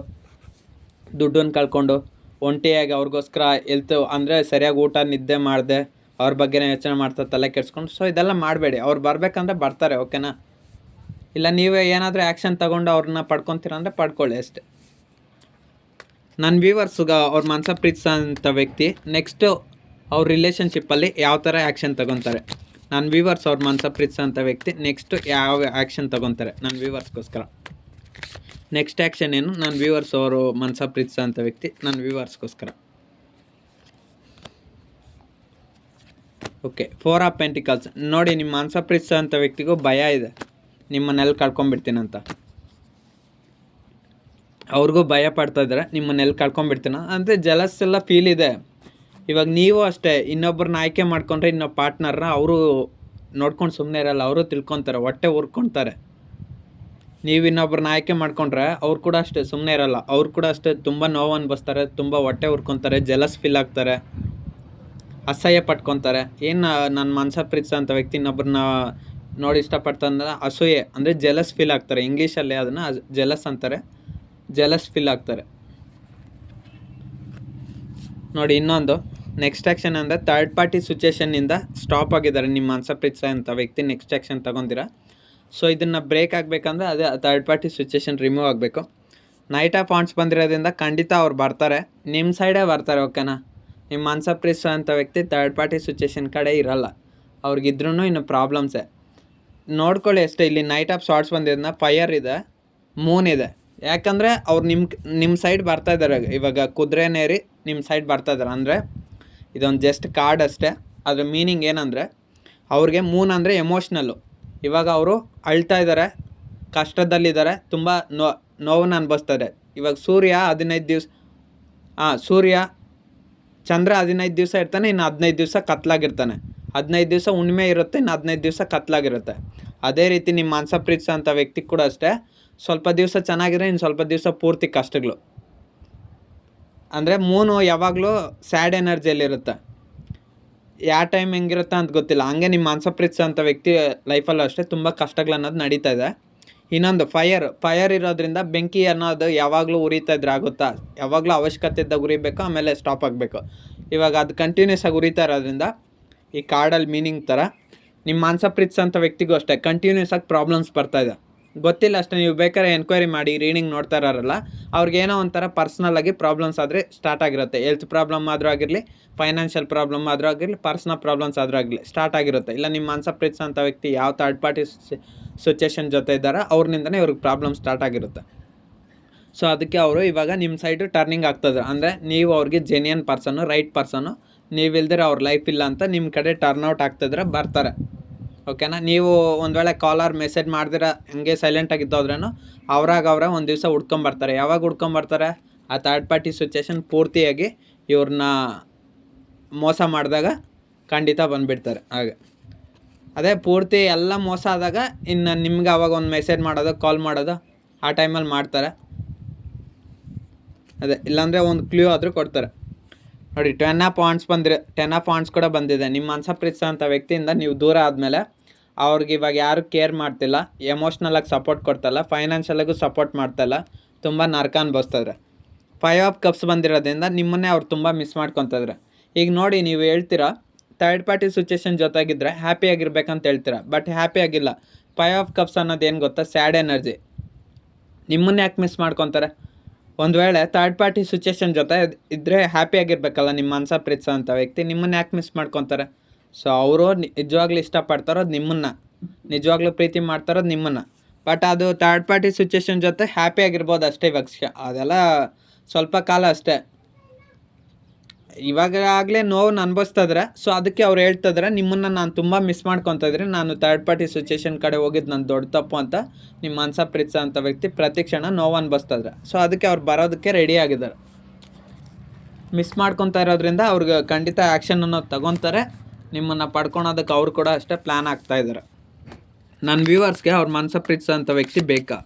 ದುಡ್ಡನ್ನು ಕಳ್ಕೊಂಡು, ಒಂಟಿಯಾಗಿ ಅವ್ರಿಗೋಸ್ಕರ ಅಂದರೆ ಸರಿಯಾಗಿ ಊಟ ನಿದ್ದೆ ಮಾಡದೆ ಅವ್ರ ಬಗ್ಗೆನೇ ಯೋಚನೆ ಮಾಡ್ತಾ ತಲೆ ಕೆಡ್ಸ್ಕೊಂಡು. ಸೊ ಇದೆಲ್ಲ ಮಾಡಬೇಡಿ. ಅವ್ರು ಬರಬೇಕಂದ್ರೆ ಬರ್ತಾರೆ, ಓಕೆನಾ? ಇಲ್ಲ ನೀವೇ ಏನಾದರೂ ಆ್ಯಕ್ಷನ್ ತೊಗೊಂಡು ಅವ್ರನ್ನ ಪಡ್ಕೊತೀರ ಅಂದರೆ ಪಡ್ಕೊಳ್ಳಿ ಅಷ್ಟೇ. ನನ್ನ ವ್ಯೂವರ್ಸ್ಗೆ ಅವ್ರ ಮನಸ ಪ್ರೀತಿಸೋಂಥ ವ್ಯಕ್ತಿ ನೆಕ್ಸ್ಟು ಅವ್ರ ರಿಲೇಷನ್ಶಿಪ್ಪಲ್ಲಿ ಯಾವ ಥರ ಆ್ಯಕ್ಷನ್ ತೊಗೊತಾರೆ? ನನ್ನ ವ್ಯೂವರ್ಸ್ ಅವ್ರ ಮನಸ ಪ್ರೀತಿಸೋಂಥ ವ್ಯಕ್ತಿ ನೆಕ್ಸ್ಟು ಯಾವ ಆ್ಯಕ್ಷನ್ ತೊಗೊತಾರೆ ನನ್ನ ವ್ಯೂವರ್ಸ್ಗೋಸ್ಕರ? ನೆಕ್ಸ್ಟ್ ಆ್ಯಕ್ಷನ್ ಏನು? ನನ್ನ ವ್ಯೂವರ್ಸ್ ಅವರು ಮನಸ ಪ್ರೀತಿಸೋಂಥ ವ್ಯಕ್ತಿ ನನ್ನ ವ್ಯೂವರ್ಸ್ಗೋಸ್ಕರ. Okay, 4 of pentacles. ನೋಡಿ, ನಿಮ್ಮ ಮನಸ ಪ್ರೀತಿಸೋಂಥ ವ್ಯಕ್ತಿಗೂ ಭಯ ಇದೆ, ನಿಮ್ಮನ್ನೆಲ್ಲ ಕಳ್ಕೊಂಬಿಡ್ತೀನಂತ. ಅವ್ರಿಗೂ ಭಯ ಪಡ್ತಾಯಿದ್ದಾರೆ, ನಿಮ್ಮನ್ನೆಲ್ಲ ಕಳ್ಕೊಂಬಿಡ್ತೀನ ಅಂದರೆ ಜಲಸ್ ಎಲ್ಲ ಫೀಲ್ ಇದೆ. ಇವಾಗ ನೀವು ಅಷ್ಟೇ, ಇನ್ನೊಬ್ಬರನ್ನ ಆಯ್ಕೆ ಮಾಡ್ಕೊಂಡ್ರೆ ಇನ್ನೊಬ್ಬ ಪಾರ್ಟ್ನರ್ನ ಅವರು ನೋಡ್ಕೊಂಡು ಸುಮ್ಮನೆ ಇರಲ್ಲ, ಅವರು ತಿಳ್ಕೊತಾರೆ, ಹೊಟ್ಟೆ ಉರ್ಕೊಳ್ತಾರೆ. ನೀವು ಇನ್ನೊಬ್ಬರನ್ನ ಆಯ್ಕೆ ಮಾಡ್ಕೊಂಡ್ರೆ ಅವ್ರು ಕೂಡ ಅಷ್ಟೇ ಸುಮ್ಮನೆ ಇರಲ್ಲ, ಅವ್ರು ಕೂಡ ಅಷ್ಟೇ ತುಂಬ ನೋವು ಅನ್ಭವಿಸ್ತಾರೆ, ತುಂಬ ಹೊಟ್ಟೆ ಉರ್ಕೊತಾರೆ, ಜಲಸ್ ಫೀಲ್ ಆಗ್ತಾರೆ, ಅಸಹ್ಯ ಪಟ್ಕೊತಾರೆ. ಏನು ನನ್ನ ಮನಸ ಪ್ರೀತಿಸೋಂಥ ವ್ಯಕ್ತಿ ಇನ್ನೊಬ್ಬರನ್ನ ನೋಡಿ ಇಷ್ಟಪಡ್ತಂದ್ರೆ ಅಸೂಯೆ ಅಂದರೆ ಜಲಸ್ ಫೀಲ್ ಆಗ್ತಾರೆ. ಇಂಗ್ಲೀಷಲ್ಲಿ ಅದನ್ನು ಜಲಸ್ ಅಂತಾರೆ, ಜಲಸ್ ಫೀಲ್ ಆಗ್ತಾರೆ. ನೋಡಿ, ಇನ್ನೊಂದು ನೆಕ್ಸ್ಟ್ ಆ್ಯಕ್ಷನ್ ಅಂದರೆ ಥರ್ಡ್ ಪಾರ್ಟಿ ಸಿಚುವೇಷನ್ನಿಂದ ಸ್ಟಾಪ್ ಆಗಿದ್ದಾರೆ ನಿಮ್ಮ ಮನಸ ಪ್ರೀತಿಸೋಂಥ ವ್ಯಕ್ತಿ. ನೆಕ್ಸ್ಟ್ ಆ್ಯಕ್ಷನ್ ತೊಗೊಂತೀರ. ಸೊ ಇದನ್ನು ಬ್ರೇಕ್ ಆಗಬೇಕಂದ್ರೆ ಅದೇ ಥರ್ಡ್ ಪಾರ್ಟಿ ಸಿಚುವೇಷನ್ ರಿಮೂವ್ ಆಗಬೇಕು. ನೈಟ್ ಆಫ್ ವಾಂಡ್ಸ್ ಬಂದಿರೋದ್ರಿಂದ ಖಂಡಿತ ಅವ್ರು ಬರ್ತಾರೆ, ನಿಮ್ಮ ಸೈಡೇ ಬರ್ತಾರೆ, ಓಕೆನಾ? ನಿಮ್ಮ ಮನಸ ಪ್ರೀತಿಸೋಂಥ ವ್ಯಕ್ತಿ ಥರ್ಡ್ ಪಾರ್ಟಿ ಸಿಚುವೇಷನ್ ಕಡೆ ಇರಲ್ಲ. ಅವ್ರಿಗಿದ್ರೂ ಇನ್ನು ಪ್ರಾಬ್ಲಮ್ಸೇ. ನೋಡ್ಕೊಳ್ಳಿ ಅಷ್ಟೇ. ಇಲ್ಲಿ ನೈಟ್ ಆಫ್ ಶಾರ್ಟ್ಸ್ ಬಂದಿರೋದನ್ನ ಫೈರ್ ಇದೆ, ಮೂನ್ ಇದೆ. ಯಾಕಂದರೆ ಅವ್ರು ನಿಮ್ಮ ಸೈಡ್ ಬರ್ತಾಯಿದ್ದಾರೆ. ಇವಾಗ ಕುದುರೆನೇರಿ ನಿಮ್ಮ ಸೈಡ್ ಬರ್ತಾಯಿದ್ದಾರೆ. ಅಂದರೆ ಇದೊಂದು ಜಸ್ಟ್ ಕಾರ್ಡ್ ಅಷ್ಟೇ. ಅದ್ರ ಮೀನಿಂಗ್ ಏನಂದರೆ ಅವ್ರಿಗೆ ಮೂನ್ ಅಂದರೆ ಎಮೋಷ್ನಲ್ಲು. ಇವಾಗ ಅವರು ಅಳ್ತಾ ಇದ್ದಾರೆ, ಕಷ್ಟದಲ್ಲಿದ್ದಾರೆ, ತುಂಬ ನೋವನ್ನು ಅನುಭವಿಸ್ತಾರೆ. ಇವಾಗ ಚಂದ್ರ 15 ದಿವಸ ಇರ್ತಾನೆ, ಇನ್ನು 15 ದಿವಸ ಕತ್ಲಾಗಿರ್ತಾನೆ. 15 ದಿವಸ ಹುಣ್ಣಿಮೆ ಇರುತ್ತೆ, ಇನ್ನು 15 ದಿವಸ ಕತ್ಲಾಗಿರುತ್ತೆ. ಅದೇ ರೀತಿ ನಿಮ್ಮ ಮನಸ ಪ್ರೀತಿಸೋಂಥ ವ್ಯಕ್ತಿ ಕೂಡ ಅಷ್ಟೇ, ಸ್ವಲ್ಪ ದಿವಸ ಚೆನ್ನಾಗಿದ್ರೆ ಇನ್ನು ಸ್ವಲ್ಪ ದಿವಸ ಪೂರ್ತಿ ಕಷ್ಟಗಳು. ಅಂದರೆ ಮೂನು ಯಾವಾಗಲೂ ಸ್ಯಾಡ್ ಎನರ್ಜಿಯಲ್ಲಿರುತ್ತೆ. ಯಾವ ಟೈಮ್ ಹೆಂಗಿರುತ್ತೆ ಅಂತ ಗೊತ್ತಿಲ್ಲ. ಹಂಗೆ ನಿಮ್ಮ ಮಾನಸ ಪ್ರೀತಿಸೋಂಥ ವ್ಯಕ್ತಿ ಲೈಫಲ್ಲೂ ಅಷ್ಟೇ ತುಂಬ ಕಷ್ಟಗಳನ್ನೋದು ನಡೀತಾ ಇದೆ. ಇನ್ನೊಂದು ಫೈರ್ ಇರೋದ್ರಿಂದ ಬೆಂಕಿ ಅನ್ನೋದು ಯಾವಾಗಲೂ ಉರಿತಾ ಇದ್ರೆ ಆಗುತ್ತಾ? ಯಾವಾಗಲೂ ಅವಶ್ಯಕತೆ ಇದ್ದಾಗ ಉರಿಬೇಕು, ಆಮೇಲೆ ಸ್ಟಾಪ್ ಆಗಬೇಕು. ಇವಾಗ ಅದು ಕಂಟಿನ್ಯೂಸ್ ಆಗಿ ಉರಿತಾ ಇರೋದ್ರಿಂದ ಈ ಕಾರ್ಡಲ್ಲಿ ಮೀನಿಂಗ್ ಥರ ನಿಮ್ಮ ಮಾನಸ ಪ್ರೀತಿಸೋಂಥ ವ್ಯಕ್ತಿಗೂ ಅಷ್ಟೇ ಕಂಟಿನ್ಯೂಸ್ ಆಗಿ ಪ್ರಾಬ್ಲಮ್ಸ್ ಬರ್ತಾಯಿದೆ. ಗೊತ್ತಿಲ್ಲ ಅಷ್ಟೇ. ನೀವು ಬೇಕಾದ್ರೆ ಎನ್ಕ್ವೈರಿ ಮಾಡಿ, ರೀಡಿಂಗ್ ನೋಡ್ತಾ ಇರೋರಲ್ಲ ಅವ್ರಿಗೇನೋ ಒಂಥರ ಪರ್ಸ್ನಲ್ಲಾಗಿ ಪ್ರಾಬ್ಲಮ್ಸ್ ಆದರೆ ಸ್ಟಾರ್ಟ್ ಆಗಿರುತ್ತೆ. ಹೆಲ್ತ್ ಪ್ರಾಬ್ಲಮ್ ಆದರೂ ಆಗಿರಲಿ, ಫೈನಾನ್ಷಿಯಲ್ ಪ್ರಾಬ್ಲಮ್ ಆದರೂ ಆಗಿರಲಿ, ಪರ್ಸ್ನಲ್ ಪ್ರಾಬ್ಲಮ್ಸ್ ಆದರೂ ಆಗಲಿ ಸ್ಟಾರ್ಟ್ ಆಗಿರುತ್ತೆ. ಇಲ್ಲ ನಿಮ್ಮ ಮಾನಸ ಪ್ರೀತಿಸೋಂಥ ವ್ಯಕ್ತಿ ಯಾವ ಥರ್ಡ್ ಪಾರ್ಟಿ ಸಿಚುಯೇಷನ್ ಜೊತೆ ಇದ್ದಾರೋ ಅವ್ರಿಂದನೇ ಇವ್ರಿಗೆ ಪ್ರಾಬ್ಲಮ್ ಸ್ಟಾರ್ಟ್ ಆಗಿರುತ್ತೆ. ಸೊ ಅದಕ್ಕೆ ಅವರು ಇವಾಗ ನಿಮ್ಮ ಸೈಡು ಟರ್ನಿಂಗ್ ಆಗ್ತದೆ. ಅಂದರೆ ನೀವು ಅವ್ರಿಗೆ ಜೆನ್ಯನ್ ಪರ್ಸನ್ನು, ರೈಟ್ ಪರ್ಸನ್ನು, ನೀವಿಲ್ದಿರ ಅವ್ರ ಲೈಫ್ ಇಲ್ಲ ಅಂತ ನಿಮ್ಮ ಕಡೆ ಟರ್ನ್ಔಟ್ ಆಗ್ತಿದ್ರೆ ಬರ್ತಾರೆ. ಓಕೆನಾ? ನೀವು ಒಂದು ವೇಳೆ ಕಾಲರ್ ಮೆಸೇಜ್ ಮಾಡ್ದಿರ ಹಂಗೆ ಸೈಲೆಂಟಾಗಿದ್ದೋದ್ರೂ ಅವ್ರಾಗ ಒಂದು ದಿವಸ ಹುಡ್ಕೊಂಬರ್ತಾರೆ. ಯಾವಾಗ ಹುಡ್ಕೊಂಬರ್ತಾರೆ? ಆ ಥರ್ಡ್ ಪಾರ್ಟಿ ಸಿಚುಯೇಷನ್ ಪೂರ್ತಿಯಾಗಿ ಇವ್ರನ್ನ ಮೋಸ ಮಾಡಿದಾಗ ಖಂಡಿತ ಬಂದುಬಿಡ್ತಾರೆ. ಹಾಗೆ ಅದೇ ಪೂರ್ತಿ ಎಲ್ಲ ಮೋಸ ಆದಾಗ ಇನ್ನು ನಿಮ್ಗೆ ಅವಾಗ ಒಂದು ಮೆಸೇಜ್ ಮಾಡೋದು, ಕಾಲ್ ಮಾಡೋದು ಆ ಟೈಮಲ್ಲಿ ಮಾಡ್ತಾರೆ. ಅದೇ ಇಲ್ಲಾಂದರೆ ಒಂದು ಕ್ಲೂ ಆದರೂ ಕೊಡ್ತಾರೆ. ನೋಡಿ 10 ಆಫ್ ವಾಂಡ್ಸ್ ಕೂಡ ಬಂದಿದೆ. ನಿಮ್ಮ ಮಾನಸ ಪ್ರೀತಿಸೋಂಥ ವ್ಯಕ್ತಿಯಿಂದ ನೀವು ದೂರ ಆದಮೇಲೆ ಅವ್ರಿಗೆ ಇವಾಗ ಯಾರು ಕೇರ್ ಮಾಡ್ತಿಲ್ಲ, ಎಮೋಷ್ನಲಾಗಿ ಸಪೋರ್ಟ್ ಕೊಡ್ತಾಯಿಲ್ಲ, ಫೈನಾನ್ಷಿಯಲಾಗೂ ಸಪೋರ್ಟ್ ಮಾಡ್ತಾಯಿಲ್ಲ, ತುಂಬ ನರಕ ಅನ್ಭವಿಸ್ತಿದ್ರೆ. 5 ಆಫ್ ಕಪ್ಸ್ ಬಂದಿರೋದ್ರಿಂದ ನಿಮ್ಮನ್ನೇ ಅವ್ರು ತುಂಬ ಮಿಸ್ ಮಾಡ್ಕೊತಿದ್ರೆ. ಈಗ ನೋಡಿ, ನೀವು ಹೇಳ್ತೀರಾ ಥರ್ಡ್ ಪಾರ್ಟಿ ಸಿಚುಯೇಷನ್ ಜೊತೆಗಿದ್ರೆ ಹ್ಯಾಪಿಯಾಗಿರ್ಬೇಕಂತ ಹೇಳ್ತೀರಾ, ಬಟ್ ಹ್ಯಾಪಿ ಆಗಿಲ್ಲ. 5 ಆಫ್ ಕಪ್ಸ್ ಅನ್ನೋದು ಏನು ಗೊತ್ತಾ? Sad energy. ನಿಮ್ಮನ್ನೇ ಯಾಕೆ ಮಿಸ್ ಮಾಡ್ಕೊತಾರೆ? ಒಂದು ವೇಳೆ ಥರ್ಡ್ ಪಾರ್ಟಿ ಸಿಚುಯೇಷನ್ ಜೊತೆ ಇದ್ದರೆ ಹ್ಯಾಪಿಯಾಗಿರ್ಬೇಕಲ್ಲ ನಿಮ್ಮ ಮಾನಸ ಪ್ರೀತಿಸೋಂಥ ವ್ಯಕ್ತಿ, ನಿಮ್ಮನ್ನು ಯಾಕೆ ಮಿಸ್ ಮಾಡ್ಕೊತಾರೆ? ಸೊ ಅವರು ನಿಜವಾಗ್ಲೂ ಇಷ್ಟಪಡ್ತಾರೋದು ನಿಮ್ಮನ್ನು, ನಿಜವಾಗ್ಲೂ ಪ್ರೀತಿ ಮಾಡ್ತಾರೋದು ನಿಮ್ಮನ್ನು. ಬಟ್ ಅದು ಥರ್ಡ್ ಪಾರ್ಟಿ ಸಿಚುಯೇಷನ್ ಜೊತೆ ಹ್ಯಾಪಿಯಾಗಿರ್ಬೋದು ಅಷ್ಟೇ. ಇವಾಗ ಅದೆಲ್ಲ ಸ್ವಲ್ಪ ಕಾಲ ಅಷ್ಟೇ. ಇವಾಗಲೇ ನೋವನ್ನು ಅನುಭವಿಸ್ತಿದ್ರೆ, ಸೊ ಅದಕ್ಕೆ ಅವ್ರು ಹೇಳ್ತಿದ್ರೆ ನಿಮ್ಮನ್ನು ನಾನು ತುಂಬ ಮಿಸ್ ಮಾಡ್ಕೊತಿದ್ರೆ, ನಾನು ಥರ್ಡ್ ಪಾರ್ಟಿ ಸಿಚುಯೇಷನ್ ಕಡೆ ಹೋಗಿದ್ದು ನನ್ನ ದೊಡ್ಡ ತಪ್ಪು ಅಂತ ನಿಮ್ಮ ಮಾನಸ ಪ್ರೀತಿಸೋಂಥ ವ್ಯಕ್ತಿ ಪ್ರತಿ ಕ್ಷಣ ನೋವು ಅನುಭವಿಸ್ತಿದ್ರೆ. ಸೊ ಅದಕ್ಕೆ ಅವ್ರು ಬರೋದಕ್ಕೆ ರೆಡಿ ಆಗಿದ್ದಾರೆ. ಮಿಸ್ ಮಾಡ್ಕೊತಾ ಇರೋದ್ರಿಂದ ಅವ್ರಿಗೆ ಖಂಡಿತ ಆ್ಯಕ್ಷನ್ ಅನ್ನೋದು ತಗೊತಾರೆ. ನಿಮ್ಮನ್ನು ಪಡ್ಕೊಳೋದಕ್ಕೆ ಅವ್ರು ಕೂಡ ಅಷ್ಟೇ ಪ್ಲ್ಯಾನ್ ಆಗ್ತಾಯಿದ್ದಾರೆ. ನನ್ನ ವ್ಯೂವರ್ಸ್ಗೆ ಅವ್ರ ಮಾನಸ ಪ್ರೀತಿಸೋಂಥ ವ್ಯಕ್ತಿ ಬೇಕಾ?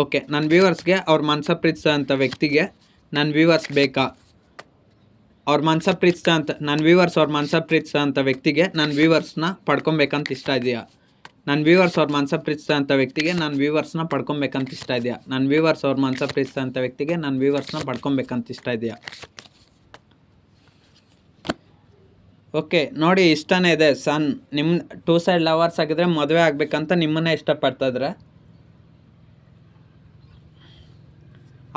ಓಕೆ, ನನ್ನ ವ್ಯೂವರ್ಸ್ಗೆ ಅವ್ರ ಮಾನಸ ಪ್ರೀತಿಸೋಂಥ ವ್ಯಕ್ತಿಗೆ ನನ್ನ ವ್ಯೂವರ್ಸ್ ಬೇಕಾ? ಅವ್ರ ಮಾನಸ ಅವ್ರ ಮಾನಸ ಪ್ರೀತಿಸೋಂಥ ವ್ಯಕ್ತಿಗೆ ನನ್ನ ವ್ಯೂವರ್ಸ್ನ ಪಡ್ಕೊಬೇಕಂತ ಇಷ್ಟ ಇದೆಯಾ? ನನ್ನ ವ್ಯೂವರ್ಸ್ ಅವ್ರ ಮಾನಸ ಪ್ರೀತಿಸೋಂಥ ವ್ಯಕ್ತಿಗೆ ನನ್ನ ವ್ಯೂವರ್ಸ್ನ ಪಡ್ಕೊಬೇಕಂತ ಇಷ್ಟ ಇದೆಯಾ? ನನ್ನ ವ್ಯೂವರ್ಸ್ ಅವ್ರ ಮಾನಸ ಪ್ರೀತಿಸೋಂಥ ವ್ಯಕ್ತಿಗೆ ನನ್ನ ವ್ಯೂವರ್ಸ್ನ ಪಡ್ಕೊಬೇಕಂತ ಇಷ್ಟ ಇದೆಯಾ? ಓಕೆ ನೋಡಿ, ಇಷ್ಟನೇ ಇದೆ. ನಿಮ್ಮ 2 ಸೈಡ್ ಲವರ್ಸ್ ಆಗಿದ್ರೆ ಮದುವೆ ಆಗಬೇಕಂತ ನಿಮ್ಮನ್ನೇ ಇಷ್ಟಪಡ್ತಾಯಿದ್ರೆ,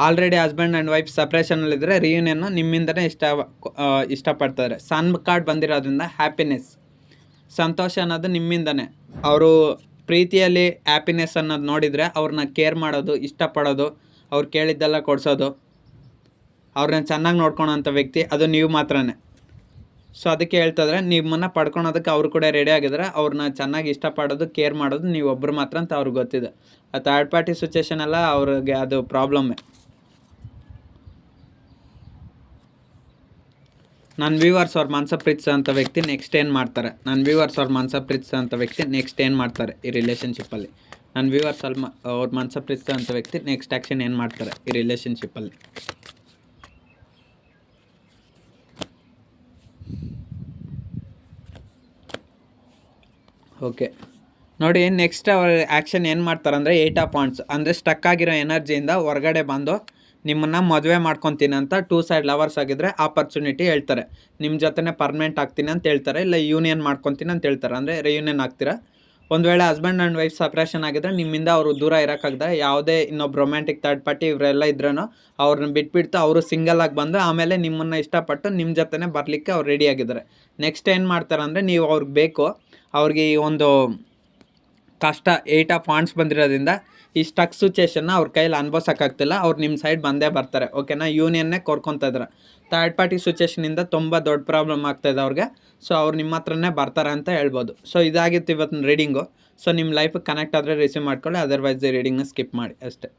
ಆಲ್ರೆಡಿ ಹಸ್ಬೆಂಡ್ ಆ್ಯಂಡ್ ವೈಫ್ ಸಪ್ರೇಷನಲ್ಲಿದ್ದರೆ ರಿಯೂನಿಯನ್ನು ನಿಮ್ಮಿಂದನೇ ಇಷ್ಟಪಡ್ತಾರೆ. ಸನ್ ಕಾರ್ಡ್ ಬಂದಿರೋದ್ರಿಂದ ಹ್ಯಾಪಿನೆಸ್, ಸಂತೋಷ ಅನ್ನೋದು ನಿಮ್ಮಿಂದನೇ. ಅವರು ಪ್ರೀತಿಯಲ್ಲಿ ಹ್ಯಾಪಿನೆಸ್ ಅನ್ನೋದು ನೋಡಿದರೆ ಅವ್ರನ್ನ ಕೇರ್ ಮಾಡೋದು, ಇಷ್ಟಪಡೋದು, ಅವ್ರು ಕೇಳಿದ್ದೆಲ್ಲ ಕೊಡಿಸೋದು, ಅವ್ರನ್ನ ಚೆನ್ನಾಗಿ ನೋಡ್ಕೊಳೋಂಥ ವ್ಯಕ್ತಿ ಅದು ನೀವು ಮಾತ್ರನೇ. ಸೊ ಅದಕ್ಕೆ ಹೇಳ್ತಿದ್ರೆ ನಿಮ್ಮನ್ನು ಪಡ್ಕೊಳೋದಕ್ಕೆ ಅವರು ಕೂಡ ರೆಡಿ ಆಗಿದ್ದಾರೆ. ಅವ್ರನ್ನ ಚೆನ್ನಾಗಿ ಇಷ್ಟಪಡೋದು, ಕೇರ್ ಮಾಡೋದು ನೀವು ಒಬ್ಬರು ಮಾತ್ರ ಅಂತ ಅವ್ರಿಗೆ ಗೊತ್ತಿದೆ. ಆ ಥರ್ಡ್ ಪಾರ್ಟಿ ಸಿಚುಯೇಷನ್ ಎಲ್ಲ ಅವ್ರಿಗೆ ಅದು ಪ್ರಾಬ್ಲಮ್ಮೇ. ನನ್ನ ವ್ಯೂವರ್ಸ್ ಅವ್ರ ಮಾನಸ ಪ್ರೀತಿಸೋಂಥ ವ್ಯಕ್ತಿ ನೆಕ್ಸ್ಟ್ ಏನು ಮಾಡ್ತಾರೆ? ನನ್ನ ವ್ಯೂವರ್ಸ್ ಅವ್ರ ಮಾನಸ ಪ್ರೀತಿಸೋಂಥ ವ್ಯಕ್ತಿ ನೆಕ್ಸ್ಟ್ ಏನು ಮಾಡ್ತಾರೆ ಈ ರಿಲೇಷನ್ಶಿಪ್ಪಲ್ಲಿ? ನನ್ನ ವ್ಯೂವರ್ಸ್ ಅವ್ರ ಮಾನಸ ಪ್ರೀತಿಸೋಂಥ ವ್ಯಕ್ತಿ ನೆಕ್ಸ್ಟ್ ಆ್ಯಕ್ಷನ್ ಏನು ಮಾಡ್ತಾರೆ ಈ ರಿಲೇಷನ್ಶಿಪ್ಪಲ್ಲಿ? ಓಕೆ ನೋಡಿ, ನೆಕ್ಸ್ಟ್ ಅವ್ರ ಆ್ಯಕ್ಷನ್ ಏನು ಮಾಡ್ತಾರೆ ಅಂದರೆ 8 ಆಫ್ ವಾಂಡ್ಸ್. ಅಂದರೆ ಸ್ಟಕ್ ಆಗಿರೋ ಎನರ್ಜಿಯಿಂದ ಹೊರಗಡೆ ಬಂದು ನಿಮ್ಮನ್ನು ಮದುವೆ ಮಾಡ್ಕೊತೀನಿ ಅಂತ 2 ಸೈಡ್ ಲವರ್ಸ್ ಆಗಿದ್ದರೆ ಆಪರ್ಚುನಿಟಿ ಹೇಳ್ತಾರೆ. ನಿಮ್ಮ ಜೊತೆ ಪರ್ಮನೆಂಟ್ ಆಗ್ತೀನಿ ಅಂತ ಹೇಳ್ತಾರೆ, ಇಲ್ಲ ಯೂನಿಯನ್ ಮಾಡ್ಕೊತೀನಿ ಅಂತ ಹೇಳ್ತಾರೆ. ಅಂದರೆ ರಿಯೂನಿಯನ್ ಆಗ್ತೀರಾ. ಒಂದು ವೇಳೆ ಹಸ್ಬೆಂಡ್ ಆ್ಯಂಡ್ ವೈಫ್ ಸಪ್ರೇಷನ್ ಆಗಿದ್ರೆ ನಿಮ್ಮಿಂದ ಅವರು ದೂರ ಇರೋಕ್ಕಾಗದೆ ಯಾವುದೇ ಇನ್ನೊಬ್ಬ ರೊಮ್ಯಾಂಟಿಕ್ ಥರ್ಡ್ ಪಾರ್ಟಿ ಇವರೆಲ್ಲ ಇದ್ರೂ ಅವ್ರನ್ನ ಬಿಟ್ಬಿಟ್ಟು ಅವರು ಸಿಂಗಲಾಗಿ ಬಂದು ಆಮೇಲೆ ನಿಮ್ಮನ್ನು ಇಷ್ಟಪಟ್ಟು ನಿಮ್ಮ ಜೊತೆ ಬರಲಿಕ್ಕೆ ಅವ್ರು ರೆಡಿಯಾಗಿದ್ದಾರೆ. ನೆಕ್ಸ್ಟ್ ಏನು ಮಾಡ್ತಾರೆ ಅಂದರೆ, ನೀವು ಅವ್ರಿಗೆ ಬೇಕು, ಅವ್ರಿಗೆ ಈ ಒಂದು ಕಷ್ಟ 8 ಆಫ್ ವಾಂಡ್ಸ್ ಬಂದಿರೋದ್ರಿಂದ ಈ ಸ್ಟಕ್ ಸಿಚುಯೇಷನ್ನ ಅವ್ರ ಕೈಯಲ್ಲಿ ಅನುಭವಿಸೋಕ್ಕಾಗ್ತಿಲ್ಲ. ಅವ್ರು ನಿಮ್ಮ ಸೈಡ್ ಬಂದೇ ಬರ್ತಾರೆ. ಓಕೆನಾ? ಯೂನಿಯನ್ನೇ ಕೋರ್ಕೊತಾ ಇದ್ದಾರೆ. ಥರ್ಡ್ ಪಾರ್ಟಿ ಸಿಚುಯೇಷನಿಂದ ತುಂಬ ದೊಡ್ಡ ಪ್ರಾಬ್ಲಮ್ ಆಗ್ತಾಯಿದೆ ಅವ್ರಿಗೆ. ಸೊ ಅವ್ರು ನಿಮ್ಮ ಹತ್ರನೇ ಬರ್ತಾರೆ ಅಂತ ಹೇಳ್ಬೋದು. ಸೊ ಇದಾಗಿತ್ತು ಇವತ್ತಿನ ರೀಡಿಂಗು. ಸೊ ನಿಮ್ಮ ಲೈಫಿಗೆ ಕನೆಕ್ಟ್ ಆದರೆ ರಿಸೀವ್ ಮಾಡ್ಕೊಳ್ಳಿ, ಅದರ್ವೈಸ್ ರೀಡಿಂಗ್ನ ಸ್ಕಿಪ್ ಮಾಡಿ ಅಷ್ಟೇ.